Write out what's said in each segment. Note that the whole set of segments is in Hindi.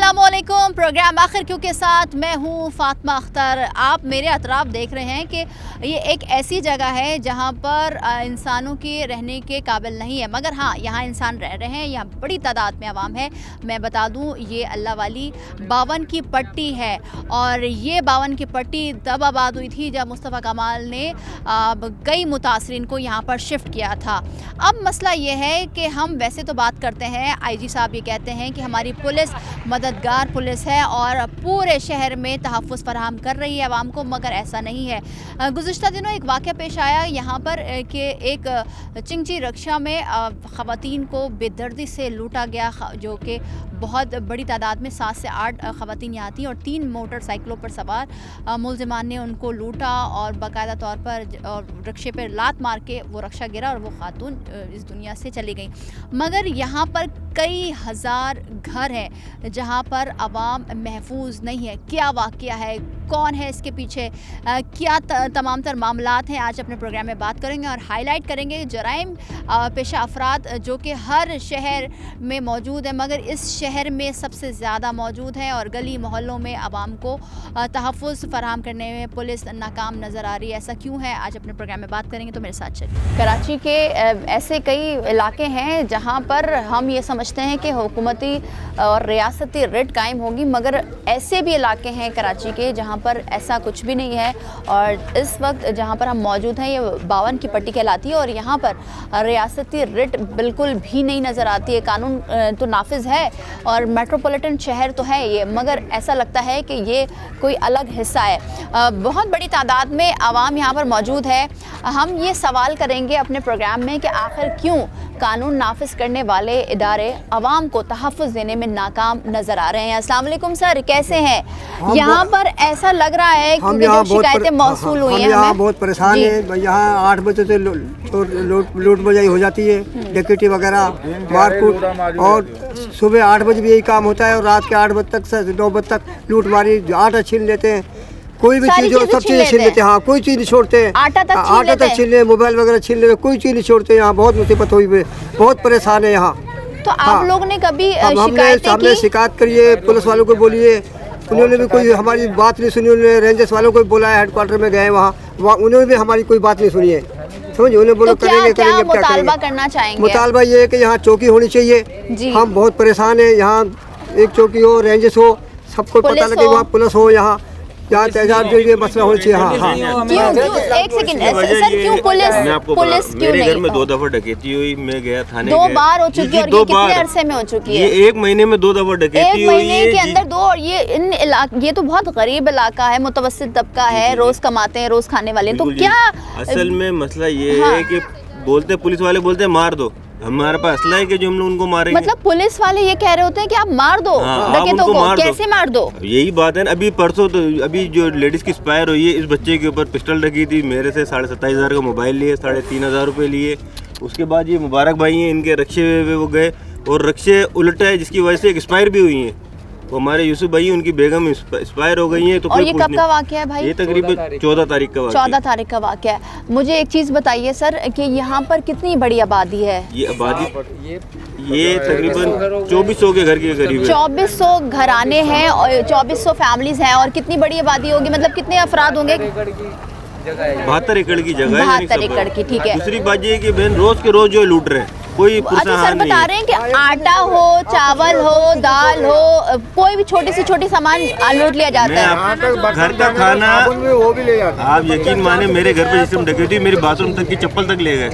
अस्सलामुअलैकुम। प्रोग्राम आखिर क्यों के साथ मैं हूँ फातिमा अख्तर। आप मेरे अतराफ देख रहे हैं कि ये एक ऐसी जगह है जहाँ पर इंसानों के रहने के काबिल नहीं है, मगर हाँ यहाँ इंसान रह रहे हैं, यहाँ बड़ी तादाद में आवाम है। मैं बता दूँ ये अल्लाह वाली 52 की पट्टी है और ये 52 की पट्टी तब आबाद हुई थी जब मुस्तफ़ा कमाल ने कई मुतासरीन को यहाँ पर शिफ्ट किया था। अब मसला ये है कि हम वैसे तो बात करते हैं, आईजी साहब ये कहते हैं कि हमारी पुलिस मददगार पुलिस है और पूरे शहर में तहफ़्फ़ुज़ फराहम कर रही है आवाम को, मगर ऐसा नहीं है। गुज़िश्ता दिनों एक वाक़या पेश आया यहाँ पर कि एक चिंची रक्षा में ख़वातीन को बेदर्दी से लूटा गया, जो कि बहुत बड़ी तादाद में 7 से 8 ख़वातीन यहाँ थी और 3 मोटरसाइकिलों पर सवार मुलज़िमान ने उनको लूटा और बाकायदा तौर पर रक्शे पर लात मार के वो रक्षा गिरा और वो खातून इस दुनिया से चली गई। मगर यहाँ पर कई हज़ार घर हैं जहाँ पर आवाम महफूज नहीं है। क्या वाक़या है, कौन है इसके पीछे, क्या तमाम तर मामलात हैं, आज अपने प्रोग्राम में बात करेंगे और हाईलाइट करेंगे जराइम पेशा अफराद जो कि हर शहर में मौजूद है, मगर इस शहर में सबसे ज़्यादा मौजूद है और गली मोहल्लों में आवाम को तहफ़्फ़ुज़ फराहम करने में पुलिस नाकाम नज़र आ रही है। ऐसा क्यों है, आज अपने प्रोग्राम में बात करेंगे, तो मेरे साथ चलिए। कराची के ऐसे कई इलाके हैं जहाँ पर हम ये समझते हैं कि हुकूमती और रियासती रिट कायम होगी, मगर ऐसे भी इलाके हैं कराची के जहाँ पर ऐसा कुछ भी नहीं है। और इस वक्त जहाँ पर हम मौजूद हैं ये 52 की पट्टी कहलाती है और यहाँ पर रियासती रिट बिल्कुल भी नहीं नज़र आती है। कानून तो नाफिज है और मेट्रोपॉलिटन शहर तो है ये, मगर ऐसा लगता है कि ये कोई अलग हिस्सा है। बहुत बड़ी तादाद में आवाम यहाँ पर मौजूद है। हम ये सवाल करेंगे अपने प्रोग्राम में कि आखिर क्यों कानून नाफिज करने वाले इदारे आवाम को तहफ़्फ़ुज़ देने में नाकाम नज़र आ रहे हैं। अस्सलाम वालेकुम सर, कैसे हैं? यहाँ पर ऐसा लग रहा है कि जो शिकायतें मौसूल हुई हैं, यहाँ बहुत परेशान है। यहाँ 8 बजे से लूट बजाई हो जाती है, डकैती वगैरह मारकूट, और सुबह 8 बजे भी यही काम होता है और रात के 8 बजे तक 9 बजे तक लूट मारी, आटा छीन लेते हैं, कोई भी चीज़ हो सब चीज़ें छीन लेते हैं। हाँ, कोई चीज़ नहीं छोड़ते हैं, आटा तक छीन ले, मोबाइल वगैरह छीन लेते, कोई चीज़ नहीं छोड़ते। यहाँ बहुत मुसीबत हुई है, बहुत परेशान है यहाँ। तो आप लोग ने कभी हमने शिकायत करी है, पुलिस वालों को बोलिए, उन्होंने भी कोई हमारी बात नहीं सुनी। उन्होंने रेंजर्स वालों को बोला है, हेडक्वार्टर में गए वहाँ उन्होंने भी हमारी कोई बात नहीं सुनी है। समझ, उन्हें बोलो करेंगे क्या मुतालबा करना चाहेंगे? मुतालबा ये है कि यहाँ चौकी होनी चाहिए। हम बहुत परेशान है, यहाँ एक चौकी हो, रेंजर्स हो, सबको पता लगे, वहाँ पुलिस हो, यहाँ तेजाब जो ये मसला होना चाहिए। एक सेकंड सर, क्यों पुलिस क्यों मेरे नहीं? घर में 2 दफा डकैती हुई, मैं गया थाने 2 बार हो चुकी है और ये कितने अरसे में हो चुकी है? ये 1 महीने में 2 दफा डकैती हुई। 1 महीने के अंदर 2, और ये तो बहुत गरीब इलाका है, मुतवस्सित तबका है, रोज कमाते हैं, रोज खाने वाले, तो क्या असल में मसला ये है कि बोलते पुलिस वाले बोलते हैं मार दो, हमारे पास असला है कि जो हम लोग उनको मारेंगे। मतलब पुलिस वाले ये कह रहे होते हैं कि आप मार दो डकैतों को, कैसे मार दो? यही बात है ना। अभी परसों तो अभी जो लेडीज की एक्सपायर हुई है, इस बच्चे के ऊपर पिस्टल रखी थी, मेरे से 27,500 का मोबाइल लिए, 3,500 रुपये लिए। उसके बाद ये मुबारक भाई हैं, इनके रक्शे में वो गए और रक्शे उल्टा है, जिसकी वजह से एक्सपायर भी हुई हैं। वो हमारे यूसुफ भाई, उनकी बेगम एक्सपायर हो गई है। तो और ये कब का वाक़या है भाई? ये तकरीबन 14 तारीख का वाक़या है। 14 तारीख का वाक़या है। मुझे एक चीज़ बताइए सर कि यहाँ पर कितनी बड़ी आबादी है? ये आबादी ये तकरीबन 2400 के घर के करीब है। 2400 घराने हैं और 2400 फैमिलीज हैं, और कितनी बड़ी आबादी होगी, मतलब कितने अफराद होंगे? 72 एकड़ की जगह है। 72 एकड़ की, ठीक है। दूसरी बात ये है कि बहन रोज के रोज जो लूट रहे हैं, कोई अच्छा सर बता रहे हैं कि आटा हो, चावल हो, दाल हो, कोई भी छोटी से छोटी सामान लूट लिया जाता है। घर का खाना वो भी ले जाते हैं। आप यकीन माने मेरे घर पे जिसम डकैती, मेरी बाथरूम तक की चप्पल तक ले गए।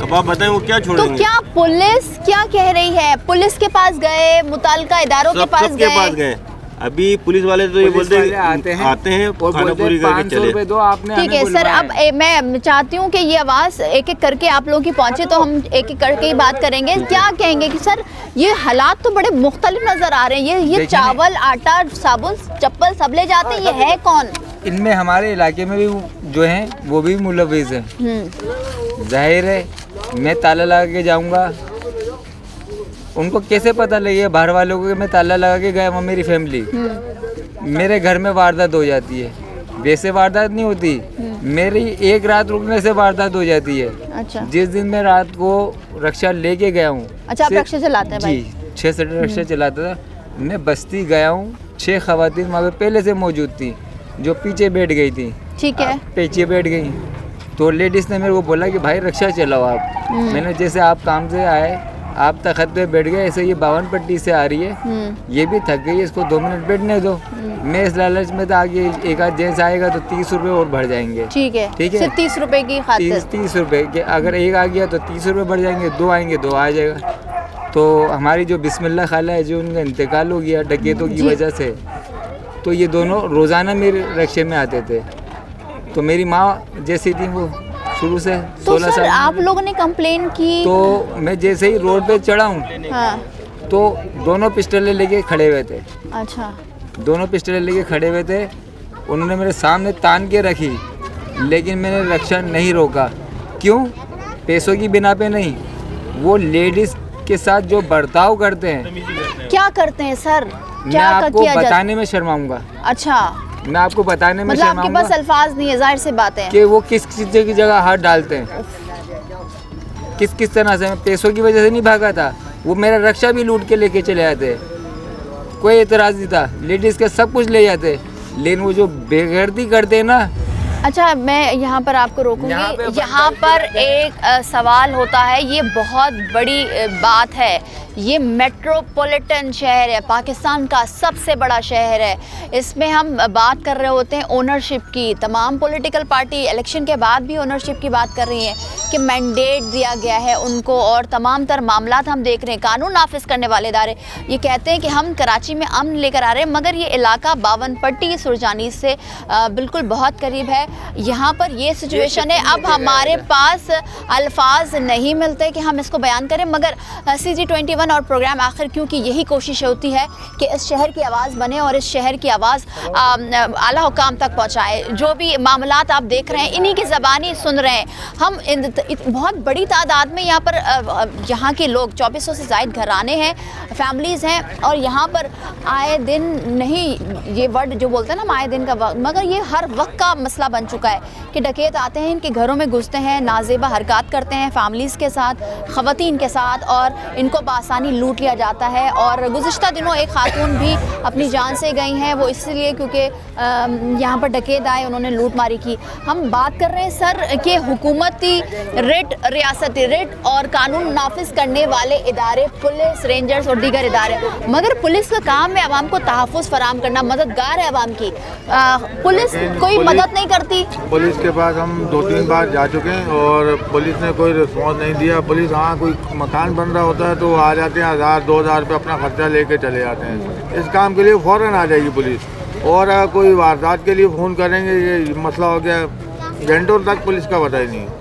अब आप बताएं वो क्या छोड़ेंगे? तो क्या पुलिस क्या कह रही है? पुलिस के पास गए, मुताल्लिका इदारों के पास गए? अभी पुलिस वाले तो ये बोलते हैं आते हैं खाना पूरी करके चले। ठीक है सर, अब मैं चाहती हूँ कि ये आवाज़ एक एक करके आप लोगों की पहुँचे, तो हम एक एक करके ही बात करेंगे। क्या कहेंगे कि सर ये हालात तो बड़े मुख्तलिफ नज़र आ रहे हैं, ये चावल, आटा, साबुन, चप्पल सब ले जाते हैं, ये है कौन? इनमें हमारे इलाके में भी जो हैं वो भी मुलविस हैं। जाहिर है मैं ताला लगा के जाऊँगा, उनको कैसे पता लगे बाहर वालों को कि मैं ताला लगा के गया हूँ? मेरी फैमिली मेरे घर में वारदात हो जाती है, वैसे वारदात नहीं होती, मेरी एक रात रुकने से वारदात हो जाती है। अच्छा। जिस दिन मैं रात को रक्षा लेके गया हूँ। अच्छा, आप रक्षा चलाते हैं भाई? जी, 6 से 8 रक्षा चलाता था। मैं बस्ती गया हूँ, 6 खवातीन वहाँ पे पहले से मौजूद थी जो पीछे बैठ गई थी, ठीक है। पीछे बैठ गई। तो लेडीज़ ने मेरे को बोला कि भाई रिक्शा चलाओ आप। मैंने जैसे आप काम से आए, आप तखत पे बैठ गए, ऐसे ये 52 पट्टी से आ रही है, ये भी थक गई है, इसको 2 मिनट बैठने दो। मैं इस लालच में था कि एक आध जेंट्स आएगा तो 30 रुपये और बढ़ जाएंगे। ठीक है, ठीक है, सिर्फ 30 रुपए की खातिर। 30 रुपये के अगर एक आ गया तो 30 रुपये बढ़ जाएंगे, 2 आएंगे 2 आ जाएगा। तो हमारी जो बिस्मिल्लाह खाला है, जो उनका इंतकाल हो गया डकैतों की वजह से, तो ये दोनों रोज़ाना मेरे रिक्शे में आते थे। तो मेरी माँ जैसी थी वो शुरू से तो 16 सर साल। आप लोगों ने कंप्लेन की? तो मैं जैसे ही रोड पे चढ़ा हूँ, हाँ, तो दोनों पिस्टलें लेके खड़े हुए थे। अच्छा, दोनों पिस्टलें लेके खड़े हुए थे। उन्होंने मेरे सामने तान के रखी, लेकिन मैंने रिक्शा नहीं रोका। क्यों? पैसों की बिना पे नहीं, वो लेडीज़ के साथ जो बर्ताव करते हैं, क्या करते हैं सर? मैं क्या आपको किया जाता? बताने में शर्माऊंगा। अच्छा, मैं आपको बताने में मतलब आपके शर्माऊंगा पास अल्फाज नहीं है, जाहिर सी बात है। कि वो किस चीज़ की जगह हाथ डालते हैं, किस किस तरह से। मैं पैसों की वजह से नहीं भागा था, वो मेरा रक्षा भी लूट के लेके चले जाते, कोई एतराज़ नहीं था। लेडीज़ के सब कुछ ले जाते, लेकिन वो जो बेगैरती करते हैं ना। अच्छा, मैं यहाँ पर आपको रोकूंगी। यहाँ पर एक सवाल होता है, ये बहुत बड़ी बात है। ये मेट्रोपॉलिटन शहर है, पाकिस्तान का सबसे बड़ा शहर है। इसमें हम बात कर रहे होते हैं ओनरशिप की। तमाम पॉलिटिकल पार्टी इलेक्शन के बाद भी ओनरशिप की बात कर रही हैं कि मैंडेट दिया गया है उनको, और तमाम तर मामलात हम देख रहे हैं। कानून नाफिज करने वाले इदारे ये कहते हैं कि हम कराची में अमन लेकर आ रहे हैं, मगर ये इलाका 52 पट्टी सुरजानी से बिल्कुल बहुत करीब है। यहाँ पर ये सिचुएशन है। अब हमारे पास अल्फाज नहीं मिलते कि हम इसको बयान करें, मगर CG21 और प्रोग्राम आखिर क्योंकि यही कोशिश होती है कि इस शहर की आवाज़ बने और इस शहर की आवाज़ आला हुकाम तक पहुँचाए। जो भी मामलात आप देख रहे हैं, इन्हीं की ज़बानी सुन रहे हैं हम। बहुत बड़ी तादाद में यहाँ पर यहाँ के लोग, 2400 से ज़ायद घराने हैं, फैमिलीज़ हैं, और यहाँ पर आए दिन नहीं, ये वर्ड जो बोलते हैं ना हम आए दिन का वक्त, मगर ये हर वक्त का मसला बन चुका है कि डकैत आते हैं, इनके घरों में घुसते हैं, नाजेबा हरकत करते हैं फैमिलीज़ के साथ, ख़वातीन के साथ, और इनको आसानी लूट लिया जाता है। और गुज़िश्ता दिनों एक खातून भी अपनी जान से गई हैं, वो इसलिए क्योंकि यहाँ पर डकैत आए, उन्होंने लूट मारी की। हम बात कर रहे हैं सर कि हुकूमती रिट, रियासती रिट और कानून नाफिज करने वाले इदारे, पुलिस, रेंजर्स और दीगर इदारे, मगर पुलिस का काम है आवाम को तहफ़्फ़ुज़ फराम करना, मददगार है आवाम की। पुलिस कोई मदद नहीं करती। पुलिस के पास हम 2-3 बार जा चुके हैं और पुलिस ने कोई रिस्पॉन्स नहीं दिया। पुलिस, हाँ, कोई मकान बन रहा होता है तो आ जाते हैं, 1000-2000 रुपये अपना खर्चा लेके चले जाते हैं। इस काम के लिए फ़ौरन आ जाएगी पुलिस, और कोई वारदात के लिए फ़ोन करेंगे, ये मसला हो गया, घंटों तक पुलिस का पता ही नहीं है।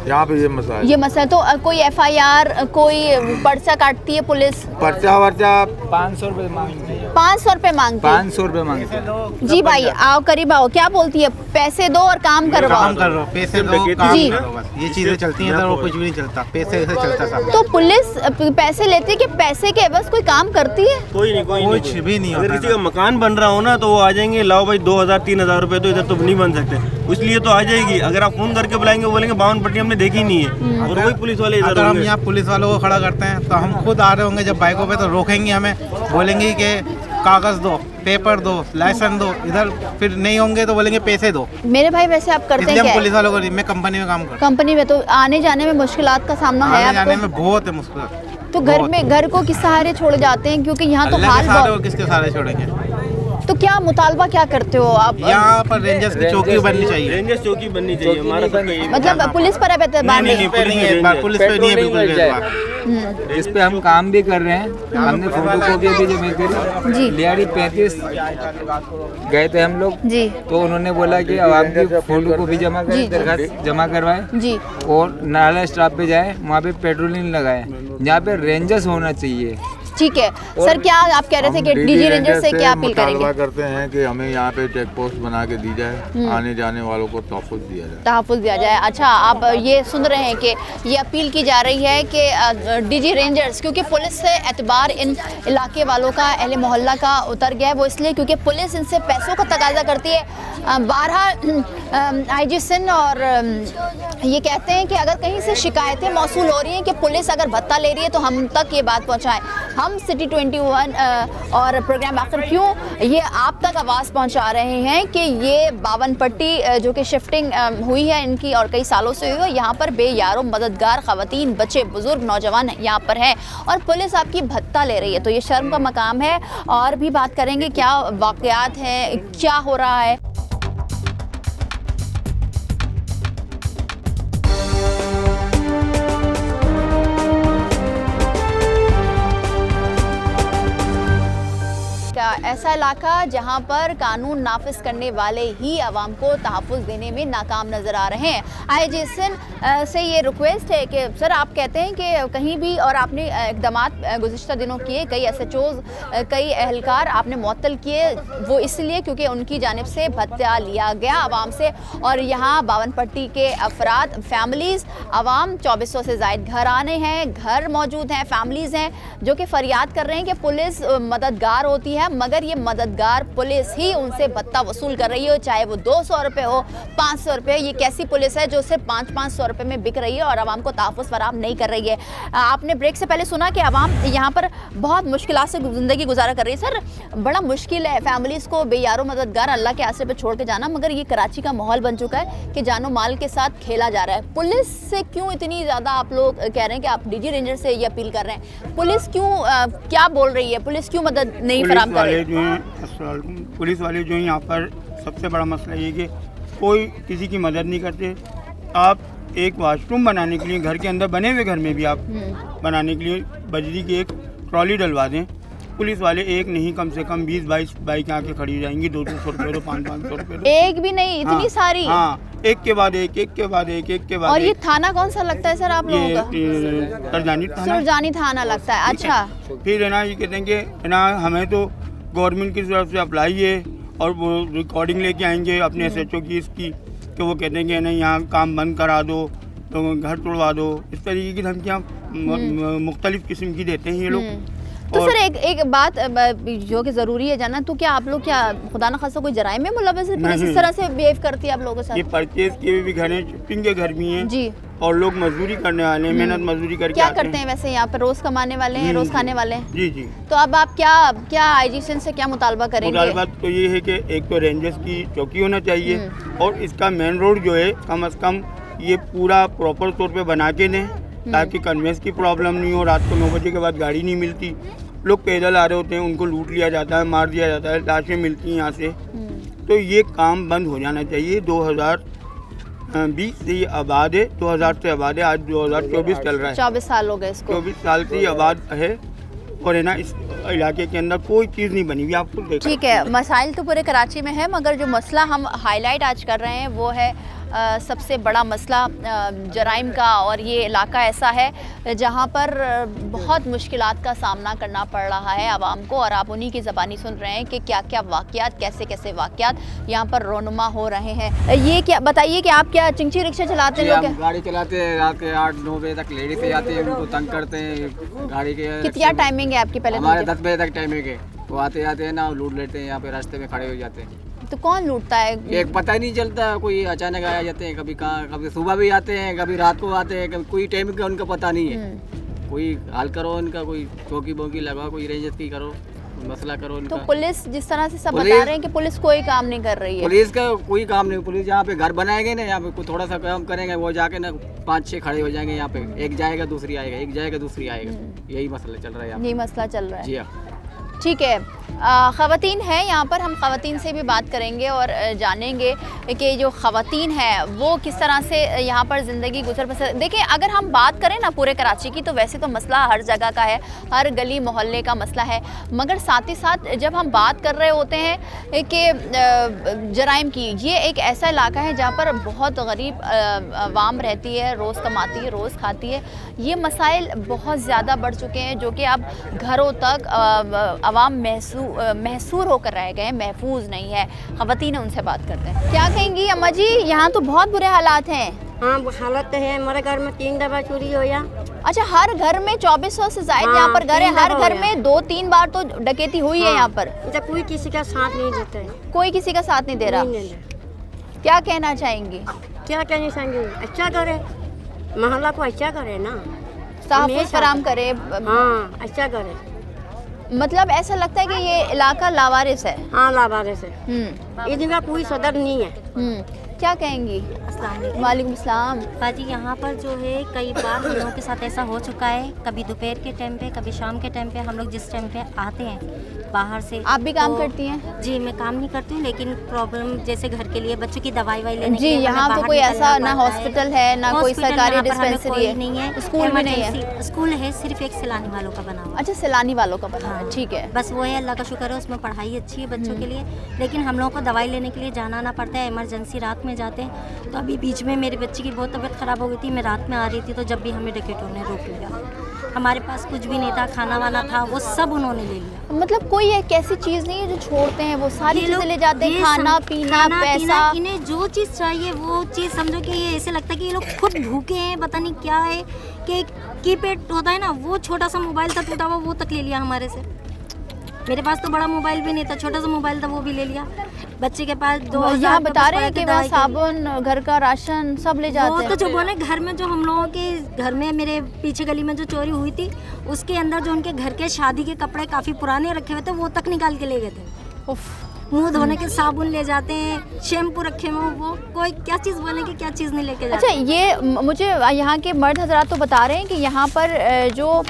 यहाँ पे ये मसला है। ये मसला तो कोई FIR, कोई पर्चा काटती है पुलिस? पर्चा वर्चा 500 रुपये मांगते हैं। 500 रुपये मांगती है? 500 रुपये मांगते हैं। जी भाई आओ, करीब आओ। क्या बोलती है? पैसे दो और काम करवाओ। काम कर लो, पैसे दो, काम जी। करो, बस ये चीजें चलती हैं। तो कुछ भी नहीं चलता, पैसे से चलता सब। तो पुलिस पैसे लेती है कि पैसे के बस कोई काम करती है? कोई नहीं, कुछ भी नहीं अगर होता। किसी का मकान बन रहा हो ना तो वो आ जाएंगे, लाओ भाई 2000-3000 रुपए, तो इधर तो नहीं बन सकते, इसलिए तो आ जाएगी। अगर आप फोन करके बुलाएंगे, वो बोलेंगे 52 पट्टी हमने देखी नहीं है, और वही पुलिस वाले इधर अगर हम होंगे। यहाँ पुलिस वालों को खड़ा करते हैं तो हम खुद आ रहे होंगे जब बाइकों पे, तो रोकेंगे हमें, बोलेंगे कि कागज़ दो, पेपर दो, लाइसेंस दो। इधर फिर नहीं होंगे तो बोलेंगे पैसे दो। मेरे भाई वैसे आप करते इसलिए हैं हम क्या? पुलिस वालों को नहीं, मैं कंपनी में काम करता कंपनी में तो आने जाने में मुश्किलात का सामना हूँ। है आने जाने आपको? में बहुत है मुश्किल। तो घर को किस सहारे छोड़ जाते हैं, क्योंकि यहाँ तो अल्लाह हाल के सहारे बहुत। और किसके सहारे छोड़ेंगे? तो क्या मुतालबा क्या करते हो आप? यहाँ पर रेंजर्स की चौकी बननी चाहिए। रेंजर्स चौकी बननी चाहिए, हमारा सबका यही मतलब पुलिस पर अब एतबार नहीं, नहीं? पे नहीं है, इस बार पुलिस पे नहीं है बिल्कुल भी इस बार। इस पे हम काम भी कर रहे हैं। हमने फोटो कॉपी भी जमा करी। जी। लियाड़ी 35 गए थे हम लोग, जी तो उन्होंने बोला कि आवाम की फोटो कॉपी जमा जी। करें, दरखास्त जमा करवाएं, जी। और नाला स्टॉप पे जाएं, वहाँ पे पेट्रोलिंग लगाएं। यहाँ पे रेंजर्स होना चाहिए। ठीक है सर, क्या आप कह रहे थे कि डीजी रेंजर से क्या अपील करेंगे? मुतालबा करते हैं कि हमें यहाँ पे चेक पोस्ट बना के दी जाए, आने जाने वालों को तहफ़्फ़ुज़ दिया जाए। तहफ़्फ़ुज़ दिया जाए। अच्छा, आप ये सुन रहे हैं कि ये अपील की जा रही है कि डीजी रेंजर्स, क्योंकि पुलिस से एतबार इन इलाके वालों का, अहले मोहल्ला का उतर गया है। वो इसलिए क्योंकि पुलिस इनसे पैसों का तकाजा करती है। 12 IG सिंध और ये कहते हैं कि अगर कहीं से शिकायतें मौसूल हो रही हैं कि पुलिस अगर भत्ता ले रही है तो हम तक ये बात पहुँचाएँ। हम सिटी 21 और प्रोग्राम आखिर क्यों ये आप तक आवाज़ पहुंचा रहे हैं कि ये बावन पट्टी जो कि शिफ्टिंग हुई है इनकी और कई सालों से हुई है, यहाँ पर बेयारो मददगार ख़वातीन, बच्चे, बुज़ुर्ग, नौजवान यहाँ पर हैं और पुलिस आपकी भत्ता ले रही है, तो ये शर्म का मकाम है। और भी बात करेंगे क्या वाक़यात हैं, क्या हो रहा है। ऐसा इलाका जहां पर कानून नाफिज करने वाले ही आवाम को तहफ़्फ़ुज़ देने में नाकाम नज़र आ रहे हैं। IGSN से ये रिक्वेस्ट है कि सर आप कहते हैं कि कहीं भी, और आपने इक़दामात गुज़िश्ता दिनों किए, कई SHOs, कई एहलकार आपने मुअत्तल किए, वो इसलिए क्योंकि उनकी जानिब से भत्ता लिया गया आवाम से। और यहाँ बावन पट्टी के अफराद, फैमिलीज़, आवाम 2400 से ज़ायद घर आने हैं, घर मौजूद हैं, फैमिलीज़ हैं जो कि फ़रियाद कर रहे हैं कि पुलिस मददगार होती है मगर ये मददगार पुलिस ही उनसे भत्ता वसूल कर रही हो, चाहे वो 200 रुपये हो, 500 रुपये। ये कैसी पुलिस है जो सिर्फ 500 रुपये में बिक रही है और आवाम को तहफ़्फ़ुज़ फराहम नहीं कर रही है। आपने ब्रेक से पहले सुना कि आवाम यहाँ पर बहुत मुश्किलात से ज़िंदगी गुजारा कर रही है। सर बड़ा मुश्किल है फैमिलीज़ को बेयारो मददगार अल्लाह के आसरे पर छोड़ के जाना, मगर ये कराची का माहौल बन चुका है कि जानो माल के साथ खेला जा रहा है। पुलिस से क्यों इतनी ज़्यादा आप लोग कह रहे हैं कि आप DG रेंजर से ये अपील कर रहे हैं, पुलिस क्यों क्या बोल रही है, पुलिस क्यों मदद नहीं फराहम कर रही है? पुलिस वाले जो हैं यहाँ पर सबसे बड़ा मसला ये कि कोई किसी की मदद नहीं करते। आप एक वॉशरूम बनाने के लिए घर के अंदर, बने हुए घर में भी आप बनाने के लिए बजरी की एक ट्रॉली डलवा दें, पुलिस वाले एक नहीं कम से कम 20-22 बाइक आके खड़ी हो जाएंगी, 200 रुपये दो, 500 रुपये दो। एक भी नहीं, इतनी हाँ, सारी। हाँ, एक के बाद एक, एक के बाद एक, एक के बाद और एक। ये थाना कौन सा लगता है सर आप लोगों का? सुरजानी थाना लगता है। अच्छा, फिर है ना, ये कहते हैं कि है ना, हमें तो गवर्नमेंट की तरफ से अप्लाई है और वो रिकॉर्डिंग लेके आएंगे अपने SHO की इसकी, कि वो कहते हैं कि नहीं यहाँ काम बंद करा दो, तो घर तोड़वा दो। इस तरीके की धमकियाँ मुख्तलिफ किस्म की देते हैं ये लोग। तो सर एक बात जो कि ज़रूरी है जानना, तो क्या आप लोग क्या खुदा न खासा कोई जराइम में मुलव्वस है? पुलिस इस तरह से बिहेव करती है आप लोगों के साथ? ये परचेज किए भी घर हैं, शिफ्टिंग के घर भी हैं जी, और लोग मजदूरी करने वाले हैं, मेहनत मजदूरी करके क्या करते हैं वैसे यहाँ पर? रोज़ कमाने वाले हैं, रोज़ खाने वाले हैं। जी जी। तो अब आप क्या IGSN से क्या मुतालबा करेंगे? मुतालबा तो ये है कि एक तो रेंजर्स की चौकी होना चाहिए और इसका मेन रोड जो है कम से कम ये पूरा प्रॉपर तौर पे बना के दें, ताकि कन्वेंस की प्रॉब्लम नहीं हो। रात को 9 बजे के बाद गाड़ी नहीं मिलती, लोग पैदल आ रहे होते हैं, उनको लूट लिया जाता है, मार दिया जाता है, लाशें मिलती हैं यहाँ से। तो ये काम बंद हो जाना चाहिए। 2020 से ये आबाद है, 2000 से आबाद है, आज 2024 चल रहा है। 24 साल हो गए इसको। 24 साल से ये आबाद है और है ना, इस इलाके के अंदर कोई चीज़ नहीं बनी हुई, आपको देखो। ठीक है, मसाइल तो पूरे कराची में है, मगर जो मसला हम हाईलाइट आज कर रहे हैं वो है सबसे बड़ा मसला जराइम का। और ये इलाका ऐसा है जहाँ पर बहुत मुश्किलात का सामना करना पड़ रहा है आवाम को, और आप उन्हीं की ज़बानी सुन रहे हैं कि क्या क्या वाक़यात, कैसे कैसे वाक़यात यहाँ पर रोनुमा हो रहे हैं। ये क्या बताइए कि आप क्या चिंची रिक्शा चलाते हैं? हम गाड़ी चलाते हैं, रात के 8-9 बजे तक लेडीज से जाते हैं, उनको तंग करते हैं गाड़ी के। कितना टाइमिंग है आपकी? पहले हमारे 10 बजे तक टाइमिंग है, वो आते जाते हैं ना, लूट लेते हैं, यहाँ पे रास्ते में खड़े हो जाते हैं। तो कौन लूटता है? एक पता ही नहीं चलता, कोई अचानक आ जाते हैं, कभी कहाँ, कभी सुबह भी आते हैं, कभी रात को आते हैं, कभी कोई टाइम का उनका पता नहीं है। कोई हाल करो उनका, कोई चौकी बोकी लगाओ, कोई रेंजर की करो, मसला करो उनका। तो पुलिस जिस तरह से सब बता रहे हैं कि पुलिस कोई काम नहीं कर रही है। पुलिस का कोई काम नहीं। पुलिस यहाँ पे घर बनाएंगे ना, यहाँ पे कोई थोड़ा सा काम करेंगे, वो जाके ना 5-6 खड़े हो जाएंगे यहाँ पे, एक जाएगा दूसरी आएगा, एक जाएगा दूसरी आएगा। यही मसला चल रहा है यहाँ पे। यही मसला चल रहा है। जी हाँ, ठीक है। ख़वातीन हैं यहाँ पर, हम ख़वातीन से भी बात करेंगे और जानेंगे कि जो ख़वातीन हैं वो किस तरह से यहाँ पर ज़िंदगी गुजर बसर। देखिए, अगर हम बात करें ना पूरे कराची की, तो वैसे तो मसला हर जगह का है, हर गली मोहल्ले का मसला है, मगर साथ ही साथ जब हम बात कर रहे होते हैं कि जराइम की, ये एक ऐसा इलाका है जहाँ पर बहुत गरीब आवाम रहती है, रोज़ कमाती है, रोज़ खाती है। ये मसाइल बहुत ज़्यादा बढ़ चुके हैं जो कि अब घरों तक आवाम महसूर होकर रह गए, महफूज नहीं है। ख़वातीन उनसे बात करते हैं। क्या कहेंगी अम्मा जी? यहाँ तो बहुत बुरे हालात हैं। हाँ, हालत तो है। हमारे घर में 3 दफ़ा चोरी हो या। अच्छा, हर घर में 2400 से ज़ायद हाँ, यहाँ पर घर है, 3 हर दफ़ा घर में 2-3 बार तो डकैती हुई है यहाँ पर। तो कोई किसी का साथ नहीं देता है, कोई किसी का साथ नहीं दे रहा। क्या कहना चाहेंगी? क्या कहना चाहेंगे? अच्छा करे, मोहल्ला को अच्छा करे ना, तहफ़्फ़ुज़ फराहम करे। हाँ, अच्छा करे। मतलब ऐसा लगता है कि ये इलाका लावारिस है। हाँ लावारिस है, ये जगह कोई सदर नहीं है। क्या कहेंगी? वालेकुम सलाम। बाजी यहाँ पर जो है कई बार हम लोगों के साथ ऐसा हो चुका है, कभी दोपहर के टाइम पे, कभी शाम के टाइम पे। हम लोग जिस टाइम पे आते हैं बाहर से। आप भी काम करती हैं? जी मैं काम नहीं करती हूँ, लेकिन प्रॉब्लम जैसे घर के लिए बच्चों की दवाई लेने जी, यहाँ तो कोई ऐसा ना हॉस्पिटल है ना कोई सरकारी डिस्पेंसरी है, नहीं है, स्कूल भी नहीं है। स्कूल है सिर्फ एक सैलानी वालों का बना हुआ। अच्छा, सैलानी वालों का बना है, ठीक है। बस वो है, अल्लाह का शुक्र है, उसमें पढ़ाई अच्छी है बच्चों के लिए। लेकिन हम लोगों को दवाई लेने के लिए जाना आना पड़ता है, इमरजेंसी रात में जाते हैं। तो अभी बीच में मेरे बच्चे की बहुत तबीयत ख़राब हो गई थी, मैं रात में आ रही थी, तो जब भी हमें डकैतों ने रोक लिया। हमारे पास कुछ भी नहीं था, खाना वाना था, वो सब उन्होंने ले लिया। मतलब कोई एक ऐसी चीज़ नहीं है जो छोड़ते हैं, वो सारी चीज़ें ले जाते हैं, खाना पीना पैसा। इन्हें जो चीज़ चाहिए वो चीज़, समझो कि ये ऐसे लगता है कि ये लोग खुद भूखे हैं, पता नहीं क्या है। कि कीपैड होता है ना, वो छोटा सा मोबाइल था टूटा हुआ, वो तक ले लिया हमारे से। मेरे पास तो बड़ा मोबाइल भी नहीं था, छोटा सा मोबाइल था, वो भी ले लिया। बच्चे के पास 2000 यहाँ बता रहे हैं कि वहाँ साबुन, घर का राशन सब ले जाते हैं। वो तो जो बोले, घर में जो हम लोगों के घर में मेरे पीछे गली में जो चोरी हुई थी, उसके अंदर जो उनके घर के शादी के कपड़े काफ़ी पुराने रखे हुए थे, वो तक निकाल के ले गए थे। मुंह धोने के साबुन ले जाते हैं, शैम्पू रखे हुए, वो कोई क्या चीज़ बोले कि क्या चीज़ नहीं लेके जाते। अच्छा, ये मुझे यहाँ के मर्द हजरात तो बता रहे हैं कि यहाँ पर जो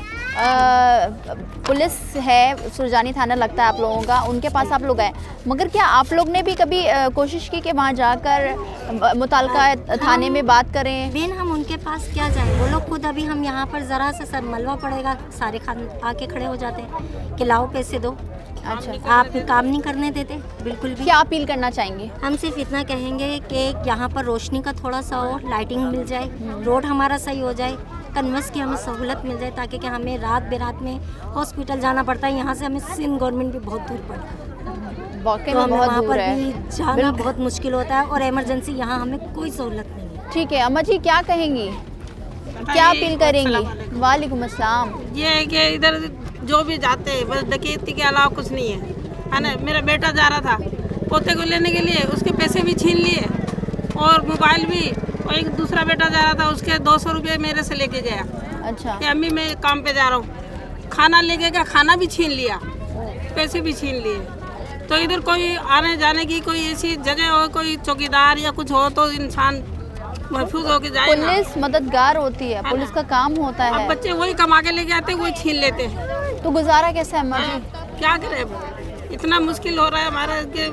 पुलिस है, सुरजानी थाना लगता है आप लोगों का, उनके पास आप लोग गए, मगर क्या आप लोग ने भी कभी कोशिश की कि वहाँ जाकर मुताल्लिका थाने में बात करें? बेन, हम उनके पास क्या जाए, वो लोग खुद, अभी हम यहाँ पर ज़रा से सर मलवा पड़ेगा, सारे खान आके खड़े हो जाते हैं कि लाओ पैसे दो। अच्छा, आप काम नहीं करने देते बिल्कुल भी। क्या अपील करना चाहेंगे? हम सिर्फ इतना कहेंगे कि यहाँ पर रोशनी का थोड़ा सा हो, लाइटिंग मिल जाए, रोड हमारा सही हो जाए, कन्वेंस की हमें सहूलत मिल जाए, ताकि कि हमें रात बेरात में हॉस्पिटल जाना पड़ता है। यहाँ से हमें सिंध गवर्नमेंट भी बहुत दूर पड़ता है, वाकई तो में हमें बहुत वहाँ दूर पर है, भी जाना बहुत मुश्किल होता है, और इमरजेंसी यहाँ हमें कोई सहूलत नहीं है। ठीक है। अम्मा जी क्या कहेंगी, क्या अपील करेंगी? वालेकुम अस्सलाम। ये है कि इधर जो भी जाते हैं बस डकैती के अलावा कुछ नहीं है ना। मेरा बेटा जा रहा था पोते को लेने के लिए, उसके पैसे भी छीन लिए और मोबाइल भी, और एक दूसरा बेटा जा रहा था, उसके 200 रुपये मेरे से लेके गया। अच्छा, कि अम्मी मैं काम पे जा रहा हूँ, खाना लेके गया, खाना भी छीन लिया, पैसे भी छीन लिए। तो इधर कोई आने जाने की कोई ऐसी जगह हो, कोई चौकीदार या कुछ हो तो इंसान महफूज होके जाए। पुलिस मददगार होती है, पुलिस का काम होता है। अब बच्चे वही कमा के लेके आते, वही छीन लेते हैं, तो गुजारा कैसा है अम्मा जी? क्या करें, इतना मुश्किल हो रहा है हमारा कि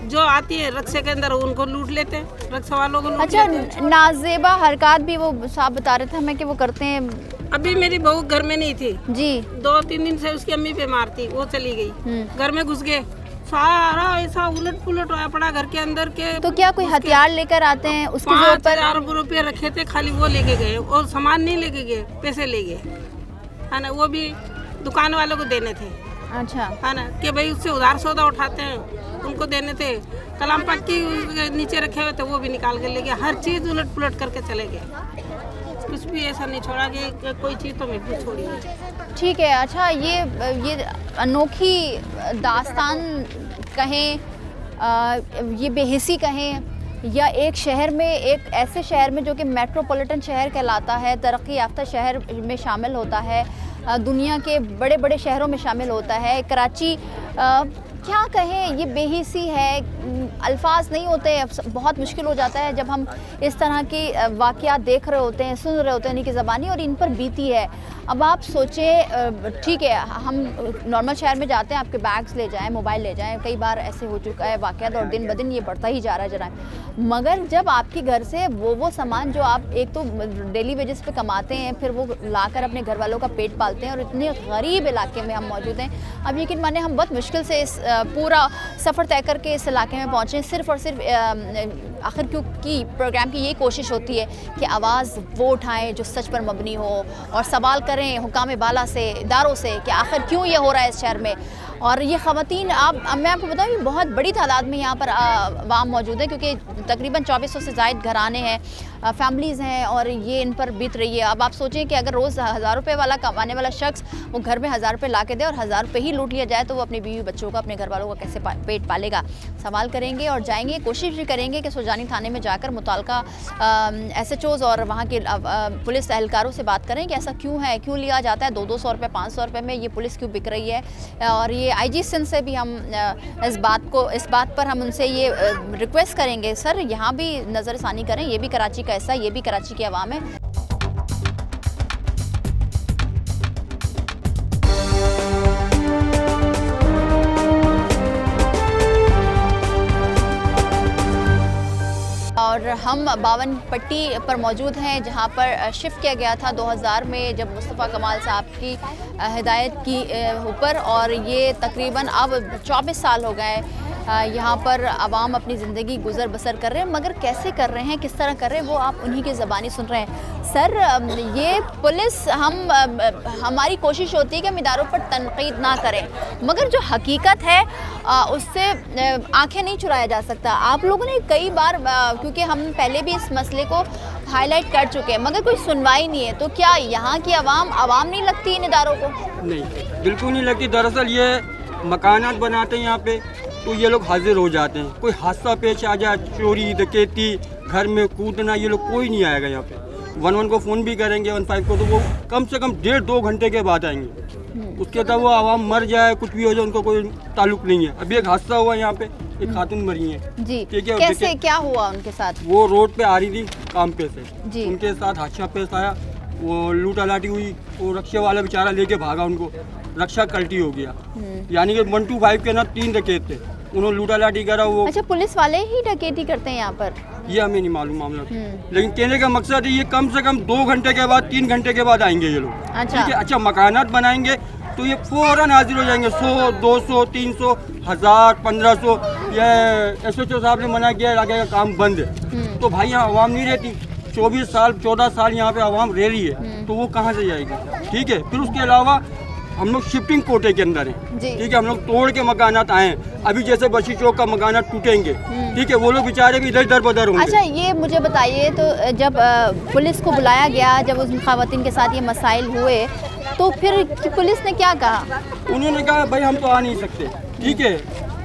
जो आती है रक्शे के अंदर उनको लूट लेते हैं, रक्शा वालों को लूट अच्छा, लेते हैं। नाजेबा हरकत भी वो साहब बता रहे थे हमें कि वो करते हैं। अभी मेरी बहू घर में नहीं थी जी, 2-3 दिन से उसकी अम्मी बीमार थी, वो चली गई, घर में घुस गए, सारा ऐसा उलट पुलट होया पड़ा घर के अंदर के। तो क्या कोई हथियार लेकर आते हैं उसके जोर पर? 5,000 रुपये रखे थे, खाली वो लेके गए, और सामान नहीं लेके गए, पैसे ले गए, है ना, वो भी दुकान वालों को देने थे। अच्छा, है ना, कि भाई उससे उधार सौदा उठाते हैं, उनको देने थे। कलाम पक्की नीचे रखे हुए थे, वो भी निकाल के ले गए, हर चीज़ उलट पुलट करके चले गए, कुछ भी ऐसा नहीं छोड़ा कि कोई चीज़ तो महफूज छोड़ी है। ठीक है। अच्छा, ये अनोखी दास्तान कहें, ये बेहिसी कहें, या एक शहर में, एक ऐसे शहर में जो कि मेट्रोपॉलिटन शहर कहलाता है, तरक्की याफ्ता शहर में शामिल होता है, दुनिया के बड़े बड़े शहरों में शामिल होता है, कराची, क्या कहें, ये बेहिसी है, अल्फाज नहीं होते, बहुत मुश्किल हो जाता है जब हम इस तरह की वाक़यात देख रहे होते हैं, सुन रहे होते हैं इनकी ज़बानी, और इन पर बीती है। अब आप सोचें, ठीक है, हम नॉर्मल शहर में जाते हैं, आपके बैग्स ले जाएं, मोबाइल ले जाएं, कई बार ऐसे हो चुका है वाक़यात, और दिन ब दिन ये बढ़ता ही जा रहा है जनाब। मगर जब आपके घर से वो सामान जो आप एक तो डेली वेजेस पे कमाते हैं, फिर वो लाकर अपने घर वालों का पेट पालते हैं, और इतने गरीब इलाके में हम मौजूद हैं, अब यकीन माने हम बहुत मुश्किल से इस पूरा सफ़र तय करके इस इलाके में पहुँचे, सिर्फ़ और सिर्फ आखिर क्योंकि प्रोग्राम की यही कोशिश होती है कि आवाज़ वो उठाएँ जो सच पर मबनी हो, और सवाल करें हुकाम बाला से, इदारों से, कि आखिर क्यों ये हो रहा है इस शहर में। और ये ख़वातीन, मैं आपको बताऊँ, ये बहुत बड़ी तादाद में यहाँ पर आवाम मौजूद है, क्योंकि तकरीबन 2400 से ज़ायद घराने हैं, फैमिलीज़ हैं और ये इन पर बीत रही है। अब आप सोचें कि अगर रोज़ 1000 रुपये वाला कमाने वाला शख्स वो घर में 1000 रुपये ला के दे और 1000 रुपये ही लूट लिया जाए तो वो अपनी बीवी बच्चों का, अपने घर वालों का कैसे पेट पालेगा। सवाल करेंगे और जाएंगे, कोशिश भी करेंगे कि सुजानी थाने में जाकर मुताल्लिका SHOs और वहाँ के पुलिस एहलकारों से बात करें कि ऐसा क्यों है, क्यों लिया जाता है 200-200 रुपये 500 रुपये में ये पुलिस क्यों बिक रही है। और ये IG सिंध से भी हम इस बात पर हम उनसे ये रिक्वेस्ट करेंगे, सर यहाँ भी नज़रसानी करें, ये भी कराची का हिस्सा, ये भी कराची की आवाम है। और हम बावन पट्टी पर मौजूद हैं जहां पर शिफ्ट किया गया था 2000 में जब मुस्तफ़ा कमाल साहब की हिदायत की ऊपर, और ये तकरीबन अब 24 साल हो गए यहाँ पर आवाम अपनी ज़िंदगी गुजर बसर कर रहे हैं। मगर कैसे कर रहे हैं, किस तरह कर रहे हैं, वो आप उन्हीं की ज़बानी सुन रहे हैं। सर ये पुलिस हमारी कोशिश होती है कि हम इदारों पर तनकीद ना करें, मगर जो हकीकत है उससे आंखें नहीं चुराया जा सकता। आप लोगों ने कई बार, क्योंकि हम पहले भी इस मसले को हाईलाइट कर चुके हैं, मगर कोई सुनवाई नहीं है, तो क्या यहाँ की आवाम नहीं लगती इन इदारों को? नहीं, बिल्कुल नहीं लगती। दरअसल ये मकानात बनाते हैं यहाँ पे तो ये लोग हाजिर हो जाते हैं। कोई हादसा पेश आ जाए, चोरी डकैती, घर में कूदना, ये लोग कोई नहीं आएगा यहाँ पे। 11 को फ़ोन भी करेंगे, 15 को, तो वो कम से कम 1.5-2 घंटे के बाद आएंगे। उसके तब वो आवाम मर जाए, कुछ भी हो जाए, उनको कोई ताल्लुक नहीं है। अभी एक हादसा हुआ यहाँ पे, एक खातून मरी है जी, ठीक है। कैसे, क्या हुआ उनके साथ? वो रोड पे आ रही थी काम पे से जी, उनके साथ हादसा पेश आया, वो लूटा लाटी हुई, वो रक्षा वाला बेचारा लेके भागा, उनको रक्षा कल्टी हो गया। यानी कि 125 के ना 3 डकैत थे, उन्होंने लूटा लाटी करा। वो अच्छा, पुलिस वाले ही डकैती करते हैं यहाँ पर? ये हमें नहीं मालूम मामला, लेकिन कहने का मकसद है ये कम से कम 2 घंटे के बाद, 3 घंटे के बाद आएंगे ये लोग। अच्छा, ठीक है। अच्छा, मकानात बनाएंगे तो ये फौरन हाजिर हो जाएंगे। 100, 200, 300, 1000, 1500। ये SHO साहब ने मना किया, आगे का काम बंद है। तो भाई यहाँ आवाम नहीं रहती, 24 साल 14 साल यहाँ पे आवाम रह रही है, तो वो कहाँ से जाएगी? ठीक है। फिर उसके अलावा हम लोग शिफ्टिंग कोटे के अंदर हैं, ठीक है। हम लोग तोड़ के मकानात आए, अभी जैसे बशी चौक का मकानात टूटेंगे, ठीक है, वो लोग बेचारे भी इधर बदर होंगे। अच्छा, ये मुझे बताइए, तो जब पुलिस को बुलाया गया, जब उस ख़वातीन के साथ ये मसाइल हुए, तो फिर पुलिस ने क्या कहा? उन्होंने कहा भाई हम तो आ नहीं सकते, ठीक है,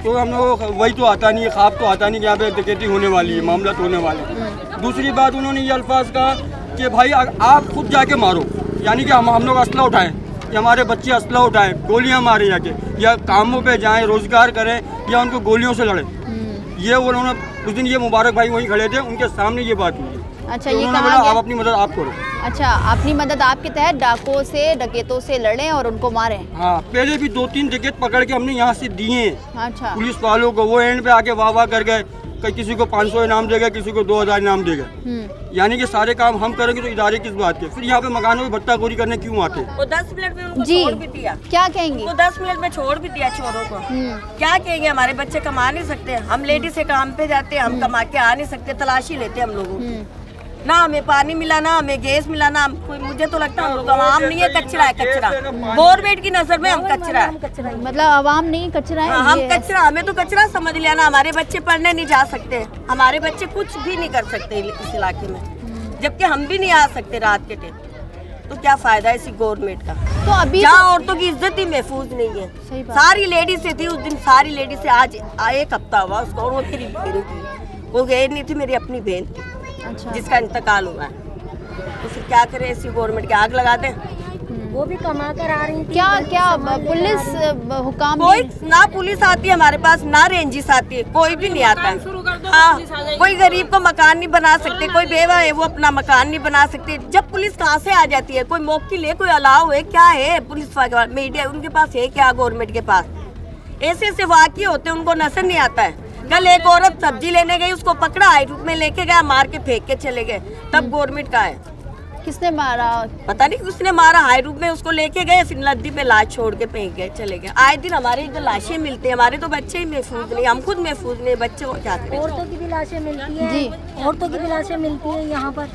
तो हम लोग वही तो आता नहीं है, ख्वाब तो आता नहीं कि यहाँ पे डकैती होने वाली है, मामला तो होने वाले है। दूसरी बात, उन्होंने ये अल्फाज कहा कि भाई आप खुद जाके मारो, यानी कि हम लोग असला उठाएं, कि हमारे बच्चे असला उठाएं, गोलियां मारे जाके, या कामों पे जाएं, रोजगार करें, या उनको गोलियों से लड़ें। ये उन्होंने उस दिन, ये मुबारक भाई वहीं खड़े थे, उनके सामने ये बात हुई। अच्छा, तो ये कहा आप अपनी मदद आप करो। अच्छा, अपनी मदद आपके तहत डाकों से, डकैतों से लड़ें और उनको मारें। हाँ, पहले भी 2-3 डकैत पकड़ के हमने यहाँ से दिए। अच्छा, पुलिस वालों को वो एंड पे आके वाह कर गए, किसी को 500 इनाम देगा, किसी को 2000 इनाम देगा। यानी कि सारे काम हम करेंगे तो इदारे किस बात के? फिर यहाँ पे मकानों में भत्ताखोरी करने क्यों आते? वो 10 मिनट में उनको जी, छोड़ भी दिया। क्या कहेंगे? वो 10 मिनट में छोड़ भी दिया चोरों को। क्या कहेंगे? हमारे बच्चे कमा नहीं सकते, हम लेडीज से काम पे जाते हैं, हम कमा के आ नहीं सकते, तलाशी लेते हम लोगों की। ना हमें पानी मिला, ना हमें गैस मिला, ना कोई, मुझे तो लगता है हम लोग आवाम नहीं है, कचरा है, कचरा। गवर्नमेंट की नजर में हम कचरा है, मतलब आवाम नहीं, कचरा है। हम कचरा, हमें तो कचरा समझ लिया ना। हमारे बच्चे पढ़ने नहीं जा सकते, हमारे बच्चे कुछ भी नहीं कर सकते इस इलाके में, जबकि हम भी नहीं आ सकते रात के टाइम। तो क्या फायदा इसी गवर्नमेंट का? तो अभी जहाँ औरतों की इज्जत ही महफूज नहीं है। सारी लेडीज से थी उस दिन, सारी लेडीज से आज एक हफ्ता हुआ उसको, और वो मेरी बहन थी, वो गैर नहीं थी, मेरी अपनी बहन थी। अच्छा, जिसका इंतकाल हुआ है। तो फिर क्या करें, ऐसी गवर्नमेंट की आग लगा दें? वो भी कमा कर आ रही थी। क्या पुलिस हुकाम, कोई ना पुलिस आती है हमारे पास, ना रेंजिस आती है, कोई भी नहीं आता है। हाँ, कोई गरीब को मकान नहीं बना सकते, कोई बेवा है वो अपना मकान नहीं बना सकते। जब पुलिस कहाँ से आ जाती है? कोई मौके ले, कोई अलाव है? क्या है पुलिस वाले, मीडिया उनके पास है क्या? गवर्नमेंट के पास ऐसे ऐसे वाक़ये होते हैं, उनको नजर नहीं आता है। कल एक औरत सब्जी लेने गई, उसको पकड़ा, हाई रूप में लेके गया, मार के फेंक के चले गए। तब गवर्नमेंट का है? किसने मारा? पता नहीं किसने मारा, हाई रूप में उसको लेके गए, फिर नदी पे लाश छोड़ के फेंक गए, चले गए। आए दिन हमारे इधर लाशें मिलती हैं, हमारे तो बच्चे ही महफूज नहीं, हम खुद महफूज नहीं, बच्चे को क्या करें? औरतों की भी लाशें मिलती हैं, औरतों की भी लाशें मिलती हैं यहाँ पर,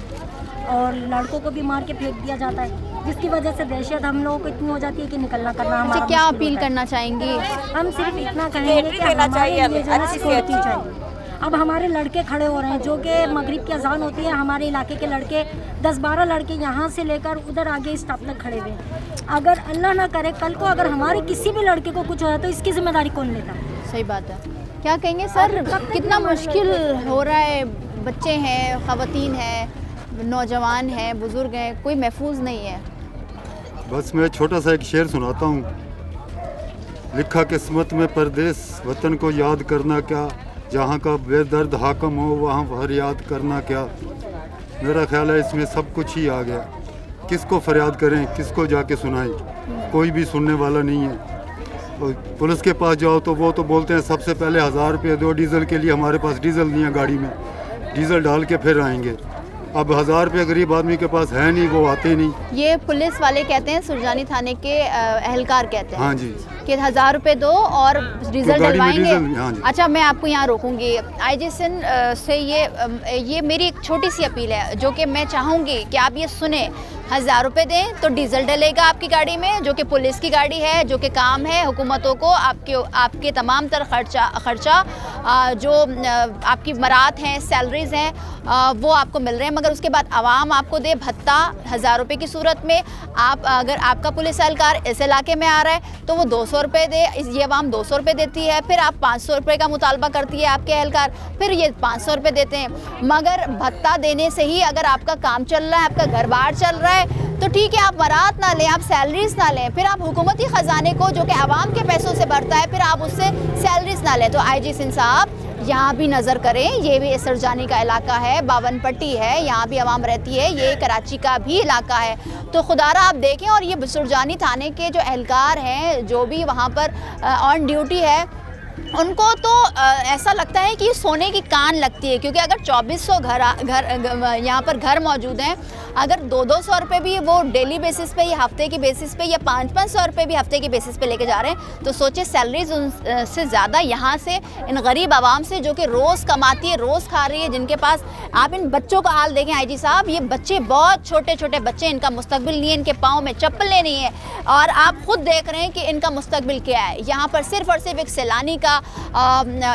और लड़कों को भी मार के फेंक दिया जाता है, जिसकी वजह से दहशत हम लोगों को इतनी हो जाती है कि निकलना करना हमारा। क्या अपील करना चाहेंगे? हम सिर्फ इतना कहेंगे कि हमारे लिए जो है सिक्योरिटी चाहिए। अब हमारे लड़के खड़े हो रहे हैं जो कि मगरिब की अजान होती है, हमारे इलाके के लड़के 10-12 लड़के यहाँ से लेकर उधर आगे स्टॉप तक खड़े हुए हैं। अगर अल्लाह ना करे कल को अगर हमारे किसी भी लड़के को कुछ होता तो इसकी जिम्मेदारी कौन लेता? सही बात है। क्या कहेंगे सर, कितना मुश्किल हो रहा है? बच्चे हैं, ख़वातीन हैं, नौजवान हैं, बुज़ुर्ग हैं, कोई महफूज नहीं है। बस मैं छोटा सा एक शेर सुनाता हूँ। लिखा किस्मत में परदेस, वतन को याद करना क्या, जहाँ का बेदर्द हाकम हो वहाँ फरियाद करना क्या। मेरा ख्याल है इसमें सब कुछ ही आ गया। किसको फरियाद करें, किसको जाके सुनाएं, कोई भी सुनने वाला नहीं है। और पुलिस के पास जाओ तो वो तो बोलते हैं सबसे पहले 1000 रुपये दो डीज़ल के लिए, हमारे पास डीज़ल नहीं है गाड़ी में, डीज़ल डाल के फिर आएंगे। अब 1000 रुपये गरीब आदमी के पास है नहीं, वो आते नहीं। ये पुलिस वाले कहते हैं, सुरजानी थाने के एहलकार कहते हैं हाँ जी, कि 1000 रुपये दो और डीजल गाड़ी में डलवाएंगे। डीजल, हाँ जी। अच्छा, मैं आपको यहाँ रोकूंगी। आईजी सिंध से ये मेरी एक छोटी सी अपील है जो कि मैं चाहूँगी कि आप ये सुने। 1000 रुपये दें तो डीजल डलेगा आपकी गाड़ी में, जो कि पुलिस की गाड़ी है, जो कि काम है हुकूमतों को आपके तमाम तर खर्चा जो आपकी मरात हैं, सैलरीज़ हैं, वो आपको मिल रहे हैं। मगर उसके बाद आवाम आपको दे भत्ता 1000 रुपये की सूरत में। आप अगर आपका पुलिस एहलकार इस इलाके में आ रहा है तो वो 200 रुपये दे, ये आवाम 200 रुपये देती है। फिर आप 500 रुपये का मुतालबा करती है आपके एहलकार, फिर ये 500 रुपये देते हैं। मगर भत्ता देने से ही अगर आपका काम चल रहा है, आपका घर बार चल रहा है, तो ठीक है, आप मरात ना लें, आप सैलरीज ना लें, फिर आप हुकूमती ख़जाने को जो कि आवाम के पैसों से बढ़ता है, फिर आप उससे सैलरीज ना लें। तो आईजी सिंध साहब यहाँ भी नज़र करें। ये भी सरजानी का इलाका है, बावन पट्टी है, यहाँ भी आवाम रहती है, ये कराची का भी इलाका है। तो खुदारा आप देखें। और ये सुरजानी थाने के जो एहलकार हैं, जो भी वहाँ पर ऑन ड्यूटी है, उनको तो ऐसा लगता है कि सोने की कान लगती है, क्योंकि अगर 2400 घर यहाँ पर घर मौजूद हैं, अगर 200-200 रुपये भी वो डेली बेसिस पे या हफ्ते की बेसिस पे या 500-500 रुपये भी हफ्ते की बेसिस पे लेके जा रहे हैं, तो सोचे सैलरीज उनसे ज़्यादा यहाँ से इन गरीब आवाम से जो कि रोज़ कमाती है, रोज़ खा रही है, जिनके पास आप इन बच्चों का हाल देखें आईजी साहब। ये बच्चे बहुत छोटे छोटे बच्चे, इनका मुस्तकबिल नहीं है, इनके पाँव में चप्पलें नहीं है, और आप खुद देख रहे हैं कि इनका मुस्तकबिल क्या है। यहाँ पर सिर्फ और सिर्फ एक सैलानी का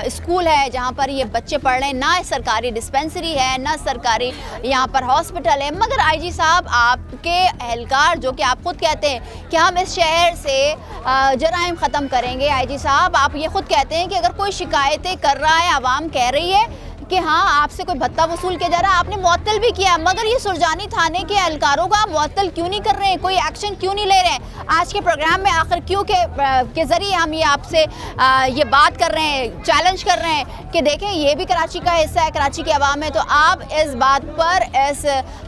स्कूल है जहाँ पर ये बच्चे पढ़ रहे हैं, ना सरकारी डिस्पेंसरी है, ना सरकारी यहाँ पर हॉस्पिटल है। मगर आईजी साहब, आपके एहलकार जो कि आप खुद कहते हैं कि हम इस शहर से जराइम ख़त्म करेंगे, आईजी साहब आप ये खुद कहते हैं कि अगर कोई शिकायतें कर रहा है, आवाम कह रही है कि हाँ आपसे कोई भत्ता वसूल किया जा रहा है, आपने मुअत्तल भी किया, मगर ये सुरजानी थाने के एहलकारों का मुअत्तल क्यों नहीं कर रहे हैं, कोई एक्शन क्यों नहीं ले रहे हैं? आज के प्रोग्राम में आखिर क्यों के ज़रिए हम ये आपसे ये बात कर रहे हैं, चैलेंज कर रहे हैं कि देखें ये भी कराची का हिस्सा है, कराची की आवाम है, तो आप इस बात पर, इस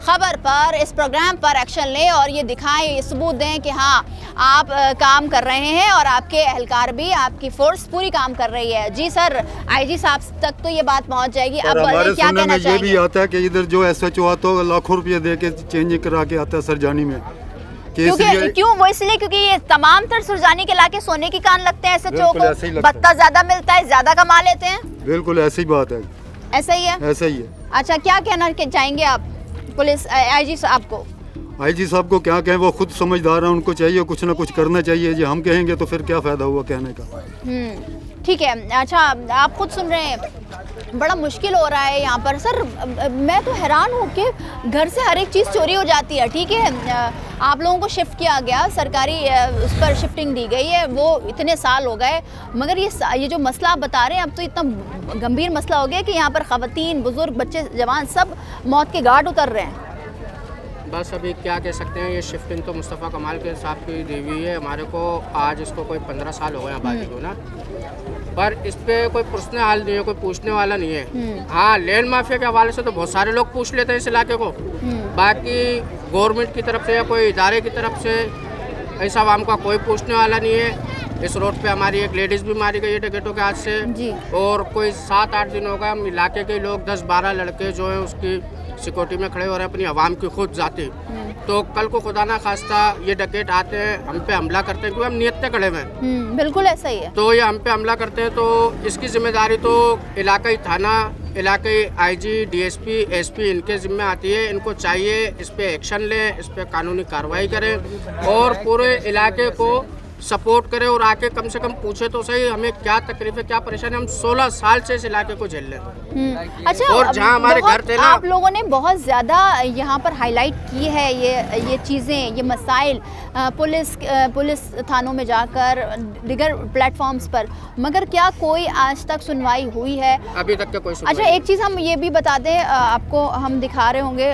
खबर पर, इस प्रोग्राम पर एक्शन लें और ये दिखाएं, ये सबूत दें कि हाँ आप काम कर रहे हैं और आपके एहलकार भी, आपकी फोर्स पूरी काम कर रही है। जी सर, आईजी साहब तक तो ये बात पहुँच जाएगी। अब हमारे क्या सुनने कहना में ये भी चाहेंगे? आता है कि इधर जो SHO आता है लाखों रुपये दे के चेंज करा के आता है सरजानी में। क्यों? वो इसलिए क्योंकि ये तमाम तर सुरजानी के इलाके सोने की कान लगते हैं, SHO को भत्ता ज्यादा मिलता है, ज्यादा कमा लेते हैं। बिल्कुल ऐसी बात है, ऐसा ही है, ऐसा ही है। अच्छा, क्या कहना चाहेंगे आप पुलिस आईजी साहब को? आईजी साहब को क्या कहें, वो खुद समझदार हैं, उनको चाहिए कुछ ना कुछ करना चाहिए। ये हम कहेंगे तो फिर क्या फ़ायदा हुआ कहने का। ठीक है। अच्छा, आप खुद सुन रहे हैं, बड़ा मुश्किल हो रहा है यहाँ पर। सर, मैं तो हैरान हूँ कि घर से हर एक चीज़ चोरी हो जाती है। ठीक है, आप लोगों को शिफ्ट किया गया, सरकारी उस पर शिफ्टिंग दी गई है, वो इतने साल हो गए, मगर ये जो मसला आप बता रहे हैं, अब तो इतना गंभीर मसला हो गया कि यहाँ पर ख़वातीन, बुज़ुर्ग, बच्चे, जवान सब मौत के घाट उतर रहे हैं। बस अभी क्या कह सकते हैं, ये शिफ्टिंग तो मुस्तफ़ा कमाल के साहब की दी हुई है हमारे को। आज इसको कोई 15 साल हो गए आबादी को ना, पर इस पर कोई पुछने हाल नहीं है, कोई पूछने वाला नहीं है। हाँ, लैंड माफिया के हवाले से तो बहुत सारे लोग पूछ लेते हैं इस इलाके को, बाकी गवर्नमेंट की तरफ से या कोई इदारे की तरफ से ऐसा आवाम का कोई पूछने वाला नहीं है। इस रोड पे हमारी एक लेडीज़ भी मारी गई है डकैतों के हाथ से, और कोई 7-8 दिन हो गए हम इलाके के लोग 10-12 लड़के जो हैं उसकी सिक्योरिटी में खड़े हो रहे हैं अपनी आवाम की खुद जाती। तो कल को खुदा ना खास्ता ये डकैत आते हैं, हम पे हमला करते हैं, क्योंकि हम नियत से खड़े हुए हैं। बिल्कुल ऐसा ही है। तो ये हम पे हमला करते हैं, तो इसकी जिम्मेदारी तो इलाकाई थाना, इलाकाई आईजी, DSP, SP इनके जिम्मे आती है। इनको चाहिए इस पे एक्शन लें, इस पे कानूनी कार्रवाई करें और पूरे इलाके को सपोर्ट करे और आके कम से कम पूछे तो सही हमें क्या तकलीफ है, क्या परेशानी। हम 16 साल से इस इलाके को झेल रहे हैं। अच्छा, और जहाँ हमारे घर थे ना, आप लोगों ने बहुत ज़्यादा यहाँ पर हाईलाइट की है ये चीज़ें, ये मसाइल पुलिस थानों में जाकर, दिगर प्लेटफॉर्म्स पर, मगर क्या कोई आज तक सुनवाई हुई है? अभी तक कोई सुनवाई। अच्छा, एक चीज़ हम ये भी बता दें, आपको हम दिखा रहे होंगे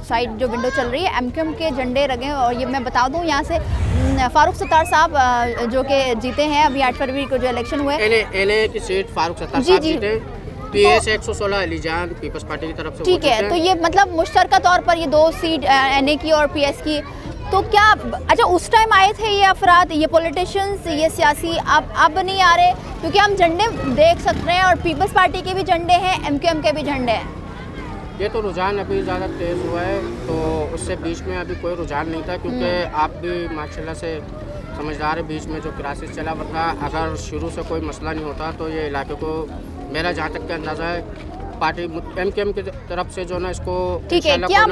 साइड जो विंडो चल रही है, एमक्यूएम के झंडे लगे हैं। और ये मैं बता दूं, यहाँ से फारूक सत्तार साहब जो कि जीते हैं अभी 8 फरवरी को जो इलेक्शन हुए, एनए की सीट फारूक सत्तार साहब जीते, पीएस 116 अलीजान पीपल्स पार्टी की तरफ से। ठीक है, तो ये मतलब मुश्तरका तौर पर ये 2 सीट एनए की और पीएस की। तो क्या अच्छा उस टाइम आए थे ये अफराद, ये पॉलिटिशियंस, ये सियासी, अब नहीं आ रहे? क्योंकि हम झंडे देख सकते हैं और पीपल्स पार्टी के भी झंडे हैं, एमक्यूएम के भी झंडे हैं। ये तो रुझान अभी ज़्यादा तेज़ हुआ है, तो उससे बीच में अभी कोई रुझान नहीं था, क्योंकि आप भी माशाल्लाह से समझदार है, बीच में जो क्राइसिस चला था, अगर शुरू से कोई मसला नहीं होता तो ये इलाके को, मेरा जहाँ तक का अंदाज़ा है, पार्टी एमक्यूएम की तरफ से जो ना इसको। ठीक है, क्या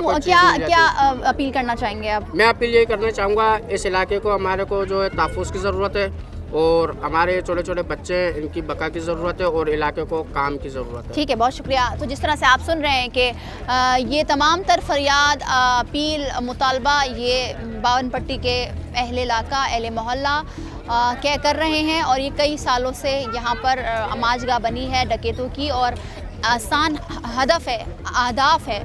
अपील करना चाहेंगे आप? मैं अपील यही करना चाहूँगा, इस इलाके को हमारे को जो है तहफ़्फ़ुज़ की ज़रूरत है, और हमारे छोटे छोटे बच्चे इनकी बका की ज़रूरत है, और इलाके को काम की ज़रूरत है। ठीक है, बहुत शुक्रिया। तो जिस तरह से आप सुन रहे हैं कि ये तमाम तर फरियाद, अपील, मुतालबा ये बावन पट्टी के अहले इलाका, अहले मोहल्ला क्या कर रहे हैं, और ये कई सालों से यहाँ पर अमाजगाह बनी है डकैतों की, और आसान अहदाफ है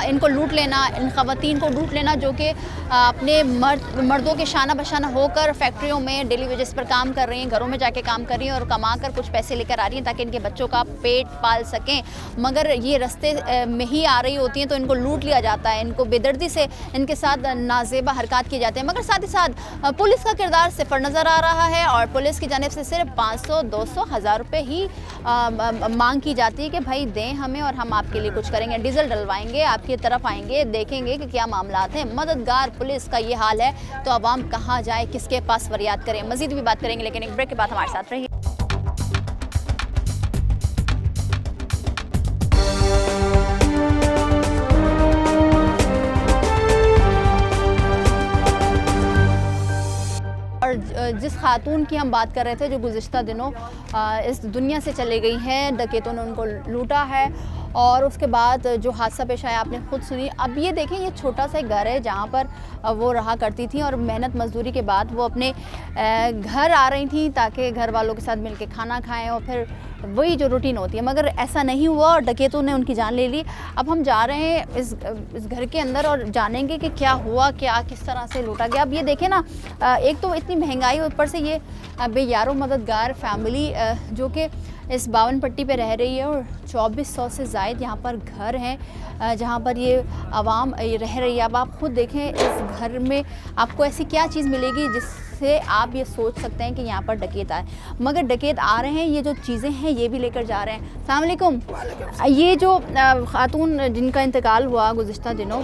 इनको लूट लेना, इन ख़वातीन को लूट लेना जो कि अपने मर्दों के शाना बशाना होकर फैक्ट्रियों में डेली वेजेस पर काम कर रही हैं, घरों में जाके काम कर रही हैं और कमा कर कुछ पैसे लेकर आ रही हैं ताकि इनके बच्चों का पेट पाल सकें। मगर ये रास्ते में ही आ रही होती हैं तो इनको लूट लिया जाता है, इनको बेदर्दी से इनके साथ नाजेबा हरकत किए जाते हैं। मगर साथ ही साथ पुलिस का किरदार सिफर नज़र आ रहा है, और पुलिस की जानिब से सिर्फ 500, 200, 1000 रुपये ही मांग की जाती है कि भाई दें हमें और हम आपके लिए कुछ करेंगे, डीजल डलवाएंगे, आपकी तरफ आएंगे, देखेंगे कि क्या मामलात हैं। मददगार पुलिस का ये हाल है तो आवाम कहाँ जाए, किसके पास फरियाद करें? मजीद भी बात करेंगे, लेकिन एक ब्रेक के बाद हमारे साथ रहिए। और जिस खातून की हम बात कर रहे थे जो गुज़िश्ता दिनों इस दुनिया से चले गई हैं, डकैतों ने उनको लूटा है, और उसके बाद जो हादसा पेश आया आपने खुद सुनी। अब ये देखें, ये छोटा सा घर है जहाँ पर वो रहा करती थी, और मेहनत मजदूरी के बाद वो अपने घर आ रही थी ताकि घर वालों के साथ मिलके खाना खाएं, और फिर वही जो रूटीन होती है। मगर ऐसा नहीं हुआ और डकैतों ने उनकी जान ले ली। अब हम जा रहे हैं इस घर के अंदर और जानेंगे कि क्या हुआ, क्या किस तरह से लूटा गया। अब ये देखें ना, एक तो इतनी महंगाई, ऊपर से ये बेयारो मददगार फैमिली जो कि इस बावन पट्टी पे रह रही है, और 2400 से ज़ायद यहाँ पर घर हैं जहाँ पर ये आवाम रह रही है। अब आप खुद देखें, इस घर में आपको ऐसी क्या चीज़ मिलेगी जिससे आप ये सोच सकते हैं कि यहाँ पर डकैत आए। मगर डकैत आ रहे हैं, ये जो चीज़ें हैं ये भी लेकर जा रहे हैं। अस्सलाम वालेकुम। ये जो खातून जिनका इंतकाल हुआ गुज़िश्ता दिनों,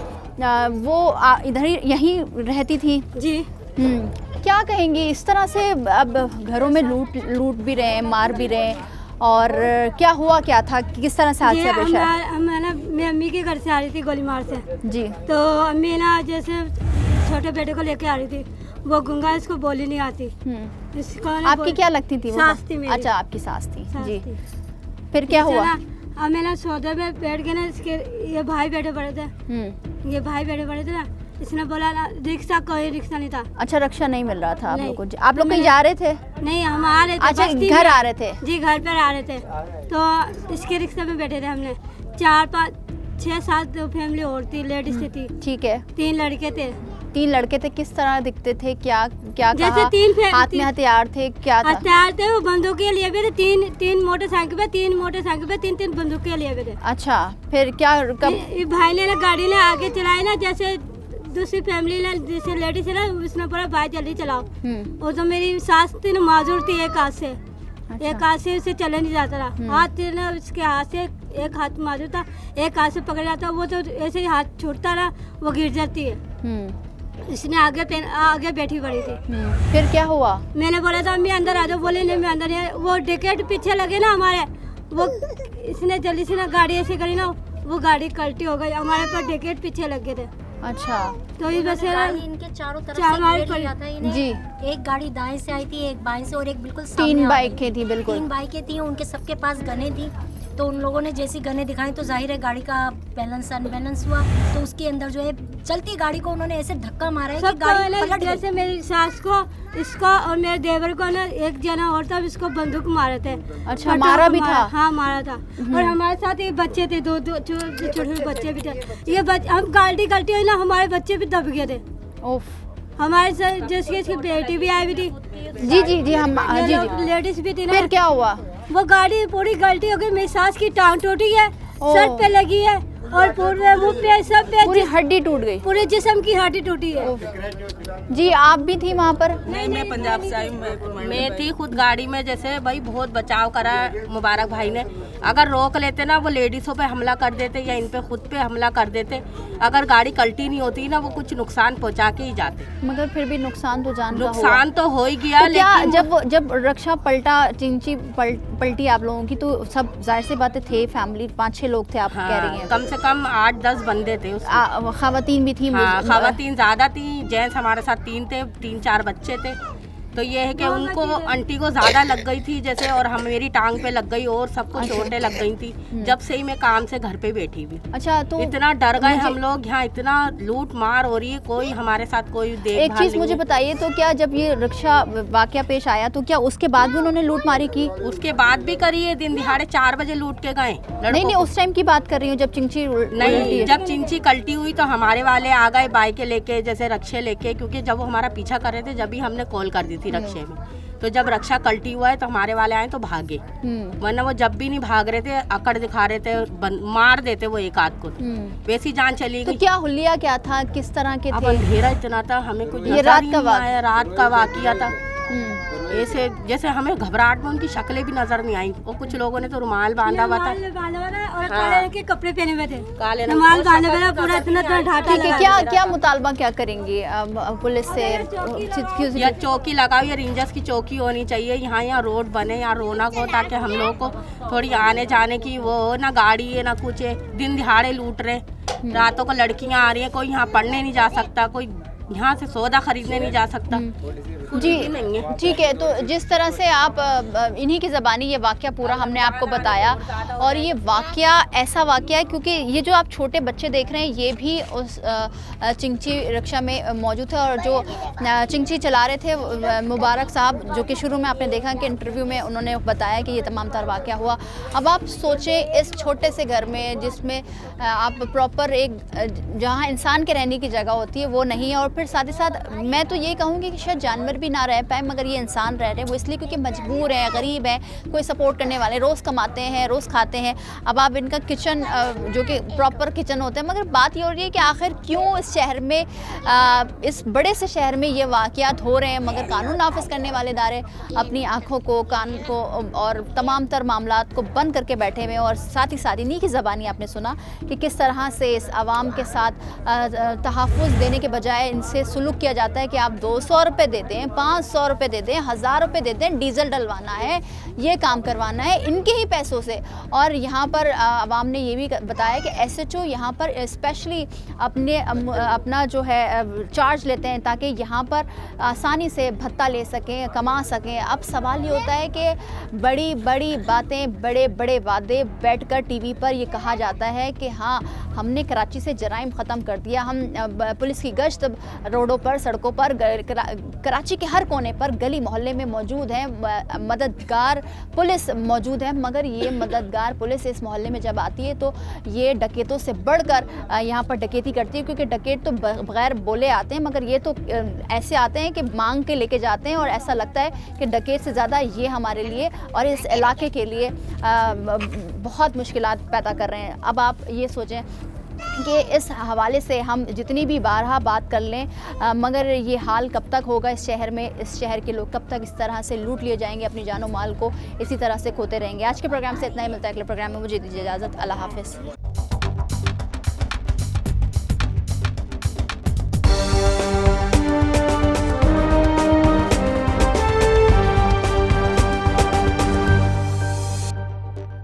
वो इधर ही यहीं रहती थी जी। क्या कहेंगी इस तरह से? अब घरों में लूट भी रहे हैं, मार भी रहे हैं, और क्या हुआ, क्या था, किस तरह से हादसा पेश आया? मैं अम्मी के घर से आ रही थी गोलीमार से जी। तो अम्मी ना जैसे छोटे बेटे को लेके आ रही थी, वो गूंगा, इसको बोली नहीं आती। आपकी क्या लगती थी? सास थी मेरी। अच्छा, आपकी सास थी जी। फिर क्या हुआ? अब मैं ना सौदे में बैठ के ना, इसके ये भाई बैठे पड़े थे, ये भाई बैठे पड़े थे ना, इसने बोला ना रिक्शा, कोई रिक्शा नहीं था। अच्छा, रिक्शा नहीं मिल रहा था आप लोगों को? आप लोग कहीं जा रहे थे? नहीं, हम आ रहे थे। अच्छा, घर आ रहे थे जी, घर पर आ रहे थे, तो इसके रिक्शा में बैठे थे हमने। 4, 5, 6, 7 फैमिली और थी, लेडीज थी। ठीक है। 3 लड़के थे। 3 लड़के थे। किस तरह दिखते थे? क्या जैसे कहा? 3 हाथ में हथियार थे? क्या था? हथियार थे, वो बंदूकें लिए हुए थे। 3 मोटरसाइकिल पे, 3 मोटरसाइकिल पे 3 बंदूकें लिए हुए थे। अच्छा, फिर क्या? कब भाई ने ना गाड़ी ने आगे चलाई ना, जैसे दूसरी फैमिली ने, जैसे लेडीज है ना, उसने बोला भाई जल्दी चलाओ। वो तो मेरी सास थी ना, माजूर थी एक हाथ से। अच्छा। एक हाथ से उसे चले नहीं जाता था, हाथ ना उसके हाथ से, एक हाथ माजूर था, एक हाथ से पकड़ जाता, वो तो ऐसे ही हाथ छूटता रहा, वो गिर जाती है। इसने आगे बैठी पड़ी थी। फिर क्या हुआ? मैंने बोला था अम्मी अंदर आ जाओ, बोले नहीं मैं अंदर नहीं। वो डकैत पीछे लगे ना हमारे, वो इसने जल्दी से ना गाड़ी ऐसे करी ना, वो गाड़ी कल्टी हो गई, हमारे पर डकैत पीछे लगे थे। अच्छा, तो ये बस गाड़ी इनके चारों तरफ चार से मार घेर पड़ी। लिया था इन्हें। जी। एक गाड़ी दाएं से आई थी, एक बाएं से और एक बिल्कुल तीन सामने आ बाइकें गई। थी बिल्कुल। 3 बाइकें थी, उनके सबके पास गने थी। तो उन लोगों ने जैसी गने दिखाई तो जाहिर है गाड़ी का बैलेंस अनबैलेंस हुआ, तो उसके अंदर जो है चलती गाड़ी को उन्होंने ऐसे धक्का मारा है कि सबका गाड़ी मैंने पलट गई। जैसे मेरी सास को, इसको और मेरे देवर को ना एक जना और था, इसको बंदूक मारे थे। अच्छा, पटाखा मारा भी मारा, था? हाँ मारा था। और हमारे साथ एक बच्चे थे, दो छोटे छोटे बच्चे भी थे। ये हम गलती हुई ना, हमारे बच्चे भी दब गए थे। ओफ। हमारे साथ जैसे इसकी बेटी भी आई हुई थी। जी जी जी, हम ये जी लोग जी। लेडीज भी थी ना। फिर क्या हुआ? वो गाड़ी पूरी गलती हो गई, मेरी सास की टांग टूटी है, सर पे लगी है और पूरे मुंह पे सब पे पूरी हड्डी टूट गई, पूरे जिस्म की हड्डी टूटी है। जी आप भी थी वहाँ पर? नहीं, मैं पंजाब से आई, मैं थी खुद गाड़ी में। जैसे भाई बहुत बचाव करा मुबारक भाई ने। अगर रोक लेते ना, वो लेडीज़ों पे हमला कर देते या इन पे खुद पे हमला कर देते। अगर गाड़ी कल्टी नहीं होती ना, वो कुछ नुकसान पहुंचा के ही जाते। मगर फिर भी नुकसान तो जान का हुआ। नुकसान तो हो ही गया। तो क्या लेकिन जब रक्षा पलटा, चिंची पलटी आप लोगों की, तो सब जाहिर सी बातें थे, फैमिली 5-6 लोग थे आप कह रही हैं? कम से कम 8-10 बंदे थे। खवातीन भी थी? हाँ, खवातीन ज़्यादा थी, जेंट्स हमारे साथ 3 थे, 3-4 बच्चे थे। तो ये है कि उनको आंटी को ज़्यादा लग गई थी जैसे, और हम मेरी टांग पे लग गई और सबको चोटें लग गई थी। जब से ही मैं काम से घर पे बैठी हुई। अच्छा, तो इतना डर गए हम लोग, यहाँ इतना लूट मार हो रही है, कोई हमारे साथ कोई देखभाल एक चीज नहीं मुझे है। बताइए, तो क्या जब ये रक्षा वाकया पेश आया तो क्या उसके बाद भी उन्होंने लूट मारी की? उसके बाद भी करी है, दिन दिहाड़े 4 बजे लूट के गए। नहीं, उस टाइम की बात कर रही हूँ जब चिंची नहीं, जब चिंची कल्टी हुई तो हमारे वाले आ गए बाइकें लेके, जैसे रक्षे लेके, क्योंकि जब वो हमारा पीछा कर रहे थे जब भी हमने कॉल कर दी थी रक्षे में। तो जब रक्षा कल्टी हुआ है तो हमारे वाले आए तो भागे, वरना वो जब भी नहीं भाग रहे थे, अकड़ दिखा रहे थे, मार देते वो एक आध को। वैसी जान चली गई। तो क्या हुलिया क्या था, किस तरह के अब थे? अंधेरा इतना था, हमें कुछ ये रात का आया, रात का वाकया था। ऐसे जैसे हमें घबराहट में उनकी शक्लें भी नजर नहीं आई। और कुछ लोगों ने तो रुमाल बांधा हुआ था और काले रंग के कपड़े पहने हुए थे, काले रुमाल बांधे हुए थे, पूरा इतना ढाका ठीक है, लगा। क्या मुतालबा क्या करेंगे पुलिस से? या चौकी लगाओ, या रेंजर्स की चौकी होनी चाहिए यहाँ रोड बने, यहाँ रौनक हो, ताकि हम लोग को थोड़ी आने जाने की वो हो, ना गाड़ी है ना कुछ है। दिन दिहाड़े लूट रहे, रातों को लड़कियाँ आ रही हैं, कोई यहाँ पढ़ने नहीं जा सकता, कोई यहाँ से सौदा खरीदने नहीं जा सकता। जी ठीक है, तो जिस तरह से आप इन्हीं की ज़बानी ये वाक़या पूरा हमने आपको बताया, और ये वाक़या ऐसा वाक़या है क्योंकि ये जो आप छोटे बच्चे देख रहे हैं ये भी उस चिंची रिक्शा में मौजूद थे, और जो चिंची चला रहे थे मुबारक साहब, जो कि शुरू में आपने देखा कि इंटरव्यू में उन्होंने बताया कि ये तमाम तर वाक़या हुआ। अब आप सोचें इस छोटे से घर में जिसमें आप प्रॉपर एक जहाँ इंसान के रहने की जगह होती है वो नहीं है, और फिर साथ ही साथ मैं तो ये कहूँगी कि शायद जानवर भी ना रह पाए, मगर ये इंसान रह रहे हैं। वो इसलिए क्योंकि मजबूर हैं, गरीब हैं, कोई सपोर्ट करने वाले, रोज़ कमाते हैं, रोज़ खाते हैं। अब आप इनका किचन जो कि प्रॉपर किचन होते हैं, मगर बात ये हो रही है कि आखिर क्यों इस शहर में, इस बड़े से शहर में ये वाक़यात हो रहे हैं, मगर कानून नाफिज करने वाले इदारे अपनी आँखों को, कान को और तमाम तर मामलात को बंद करके बैठे हुए हैं। और साथ ही साथ इन्हीं की ज़बानी आपने सुना कि किस तरह से इस आवाम के साथ तहफ़्फ़ुज़ देने के बजाय इनसे सुलूक किया जाता है कि आप 200 रुपये दे दें, 500 रुपये दे दें, 1000 रुपये दे दें, डीजल डलवाना है, ये काम करवाना है इनके ही पैसों से। और यहाँ पर आवाम ने ये भी बताया कि SHO यहाँ पर स्पेशली अपना जो है चार्ज लेते हैं ताकि यहाँ पर आसानी से भत्ता ले सकें, कमा सकें। अब सवाल ये होता है कि बड़ी बड़ी बातें, बड़े बड़े वादे बैठकर टीवी पर ये कहा जाता है कि हाँ हमने कराची से जराइम ख़त्म कर दिया, हम पुलिस की गश्त रोडों पर, सड़कों पर, कराची के हर कोने पर, गली मोहल्ले में मौजूद है, मददगार पुलिस मौजूद है। मगर ये मददगार पुलिस इस मोहल्ले में जब आती है तो ये डकैतों से बढ़कर यहाँ पर डकैती करती है, क्योंकि डकैत तो बगैर बोले आते हैं, मगर ये तो ऐसे आते हैं कि मांग के लेके जाते हैं। और ऐसा लगता है कि डकैत से ज़्यादा ये हमारे लिए और इस इलाके के लिए बहुत मुश्किलात पैदा कर रहे हैं। अब आप ये सोचें कि इस हवाले से हम जितनी भी बारहा बात कर लें, मगर ये हाल कब तक होगा इस शहर में, इस शहर के लोग कब तक इस तरह से लूट लिए जाएंगे, अपनी जानो माल को इसी तरह से खोते रहेंगे। आज के प्रोग्राम से इतना ही, मिलता है अगले प्रोग्राम में, मुझे दीजिए इजाज़त, अल्लाह हाफ़िज़।